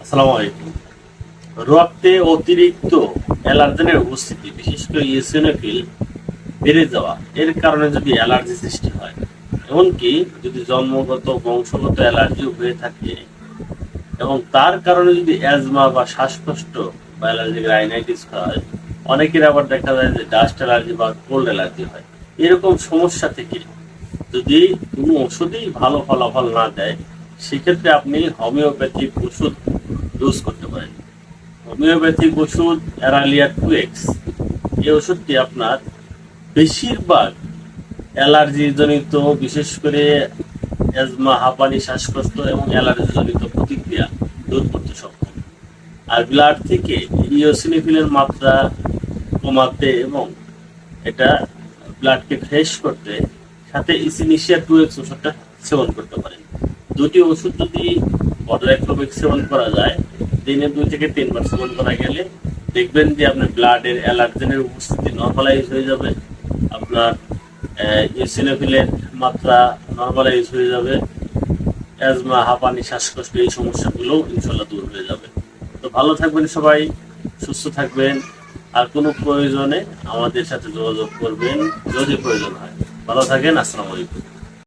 আসসালামু আলাইকুম। রক্তে অতিরিক্ত অ্যালার্জেনের উপস্থিতি, বিশেষ করে ইওসিনোফিল বেড়ে যাওয়া, এর কারণে যদি অ্যালার্জি সৃষ্টি হয়, এমনকি যদি জন্মগত বংশগত অ্যালার্জিও হয়ে থাকে এবং তার কারণে যদি অ্যাজমা বা শ্বাসকষ্ট বা অ্যালার্জিক রাইনাইটিস হয়, অনেকের আবার দেখা যায় যে ডাস্ট অ্যালার্জি বা কোল্ড অ্যালার্জি হয়। এরকম সমস্যা থেকে যদি কোনো ওষুধই ভালো ফলাফল না দেয়, সেক্ষেত্রে আপনি হোমিওপ্যাথিক ওষুধ ইউজ করতে পারেন। হোমিওপ্যাথিক ওষুধ অ্যারালিয়া 2X, এই ওষুধটি আপনার বেশিরভাগ অ্যালার্জি জনিত, বিশেষ করে অ্যাজমা, হাঁপানি, শ্বাসকষ্ট এবং অ্যালার্জি জনিত প্রতিক্রিয়া দূর করতে সক্ষম। আর ব্লাড থেকে ইওসিনোফিলের মাত্রা কমাতে এবং এটা ব্লাডকে ফ্রেশ করতে সাথে ইসিনিশিয়া 2X ওষুধটা সেবন করতে পারেন। দুটি ওষুধ যদি পর্যায়ক্রমিক সেবন করা যায়, দিনে 2 থেকে 3 বার সেবন করা গেলে দেখবেন যে আপনার ব্লাডের অ্যালার্জেনের উপস্থিতি নর্মালাইজ হয়ে যাবে, আপনার ইওসিনোফিলের মাত্রা নর্মালাইজ হয়ে যাবে, অ্যাজমা, হাঁপানি, শ্বাসকষ্ট এই সমস্যাগুলো ইনশাল্লাহ দূর হয়ে যাবে। তো ভালো থাকবেন সবাই, সুস্থ থাকবেন। আর কোনো প্রয়োজনে আমাদের সাথে যোগাযোগ করবেন যদি প্রয়োজন হয়। ভালো থাকেন। আসসালামু আলাইকুম।